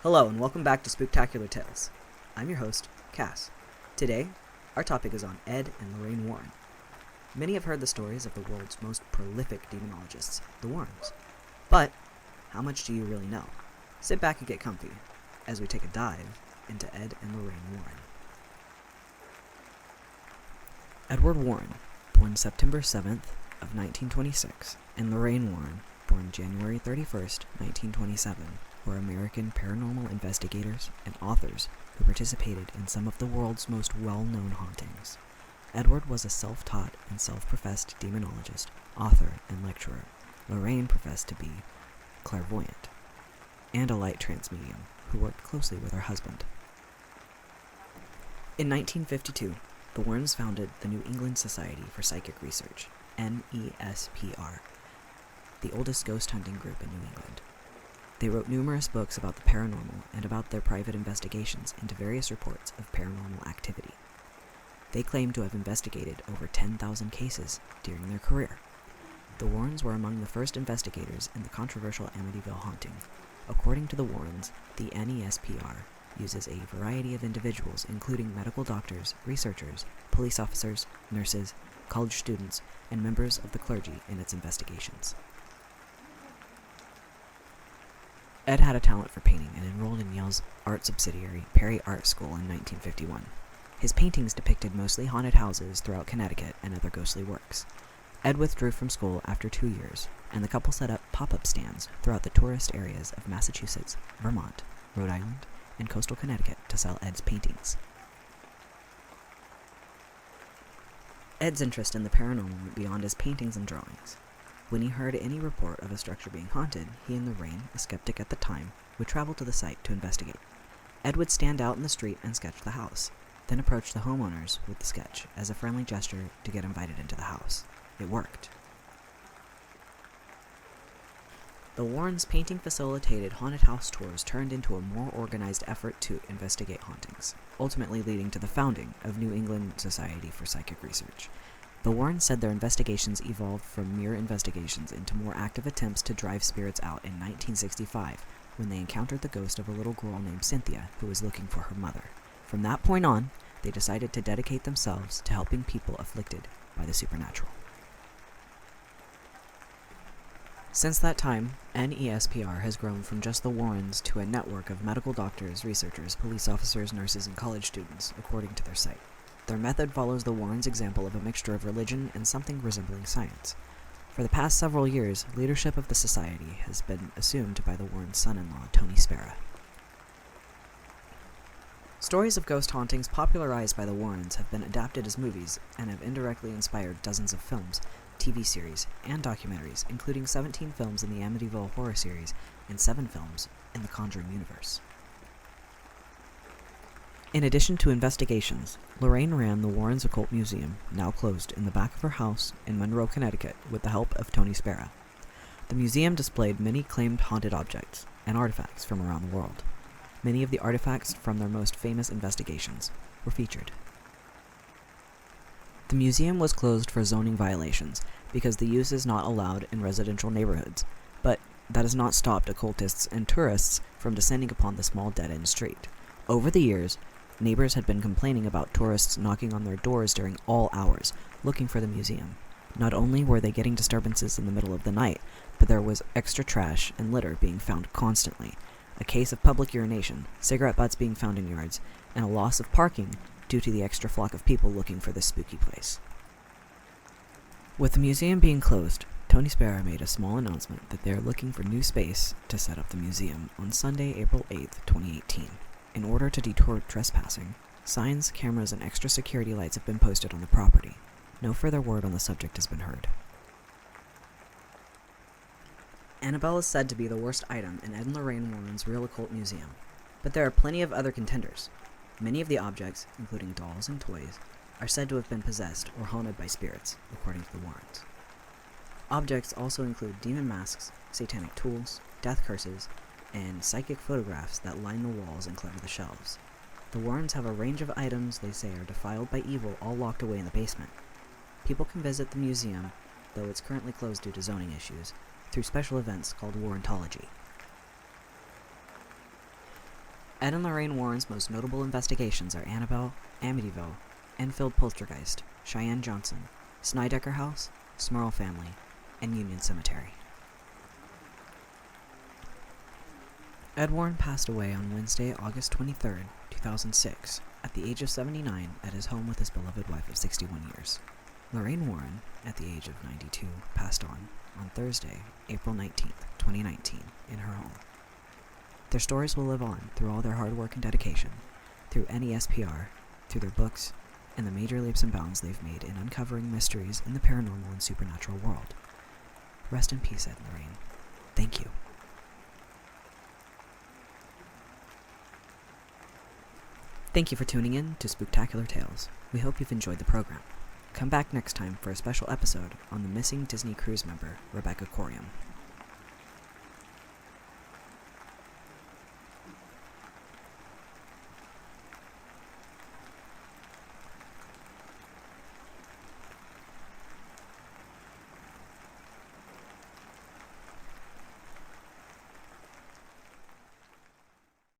Hello and welcome back to Spooktacular Tales. I'm your host, Cass. Today, our topic is on Ed and Lorraine Warren. Many have heard the stories of the world's most prolific demonologists, the Warrens. But, how much do you really know? Sit back and get comfy as we take a dive into Ed and Lorraine Warren. Edward Warren, born September 7th of 1926, and Lorraine Warren, born January 31st, 1927, were American paranormal investigators and authors who participated in some of the world's most well-known hauntings. Edward was a self-taught and self-professed demonologist, author, and lecturer. Lorraine professed to be clairvoyant and a light trance medium who worked closely with her husband. In 1952, the Warrens founded the New England Society for Psychic Research, NESPR, the oldest ghost hunting group in New England. They wrote numerous books about the paranormal and about their private investigations into various reports of paranormal activity. They claim to have investigated over 10,000 cases during their career. The Warrens were among the first investigators in the controversial Amityville haunting. According to the Warrens, the NESPR uses a variety of individuals, including medical doctors, researchers, police officers, nurses, college students, and members of the clergy in its investigations. Ed had a talent for painting and enrolled in Yale's art subsidiary, Perry Art School, in 1951. His paintings depicted mostly haunted houses throughout Connecticut and other ghostly works. Ed withdrew from school after 2 years, and the couple set up pop-up stands throughout the tourist areas of Massachusetts, Vermont, Rhode Island, and coastal Connecticut to sell Ed's paintings. Ed's interest in the paranormal went beyond his paintings and drawings. When he heard any report of a structure being haunted, he and Lorraine, a skeptic at the time, would travel to the site to investigate. Ed would stand out in the street and sketch the house, then approach the homeowners with the sketch as a friendly gesture to get invited into the house. It worked. The Warrens' painting-facilitated haunted house tours turned into a more organized effort to investigate hauntings, ultimately leading to the founding of New England Society for Psychic Research. The Warrens said their investigations evolved from mere investigations into more active attempts to drive spirits out in 1965, when they encountered the ghost of a little girl named Cynthia who was looking for her mother. From that point on, they decided to dedicate themselves to helping people afflicted by the supernatural. Since that time, NESPR has grown from just the Warrens to a network of medical doctors, researchers, police officers, nurses, and college students, according to their site. Their method follows the Warrens' example of a mixture of religion and something resembling science. For the past several years, leadership of the society has been assumed by the Warrens' son-in-law, Tony Spera. Stories of ghost hauntings popularized by the Warrens have been adapted as movies and have indirectly inspired dozens of films, TV series, and documentaries, including 17 films in the Amityville horror series and 7 films in the Conjuring universe. In addition to investigations, Lorraine ran the Warrens Occult Museum, now closed, in the back of her house in Monroe, Connecticut, with the help of Tony Spera. The museum displayed many claimed haunted objects and artifacts from around the world. Many of the artifacts from their most famous investigations were featured. The museum was closed for zoning violations because the use is not allowed in residential neighborhoods, but that has not stopped occultists and tourists from descending upon the small dead-end street. Over the years, neighbors had been complaining about tourists knocking on their doors during all hours, looking for the museum. Not only were they getting disturbances in the middle of the night, but there was extra trash and litter being found constantly, a case of public urination, cigarette butts being found in yards, and a loss of parking due to the extra flock of people looking for this spooky place. With the museum being closed, Tony Spera made a small announcement that they are looking for new space to set up the museum on Sunday, April 8th, 2018. In order to deter trespassing, signs, cameras, and extra security lights have been posted on the property. No further word on the subject has been heard. Annabelle is said to be the worst item in Ed and Lorraine Warren's Real Occult Museum, but there are plenty of other contenders. Many of the objects, including dolls and toys, are said to have been possessed or haunted by spirits, according to the Warrens. Objects also include demon masks, satanic tools, death curses, and psychic photographs that line the walls and clutter the shelves. The Warrens have a range of items they say are defiled by evil, all locked away in the basement. People can visit the museum, though it's currently closed due to zoning issues, through special events called Warrentology. Ed and Lorraine Warren's most notable investigations are Annabelle, Amityville, Enfield Poltergeist, Cheyenne Johnson, Snydecker House, Smurl Family, and Union Cemetery. Ed Warren passed away on Wednesday, August 23, 2006, at the age of 79 at his home with his beloved wife of 61 years. Lorraine Warren, at the age of 92, passed on Thursday, April 19, 2019, in her home. Their stories will live on through all their hard work and dedication, through NESPR, through their books, and the major leaps and bounds they've made in uncovering mysteries in the paranormal and supernatural world. Rest in peace, Ed and Lorraine. Thank you. Thank you for tuning in to Spooktacular Tales. We hope you've enjoyed the program. Come back next time for a special episode on the missing Disney cruise member, Rebecca Corium.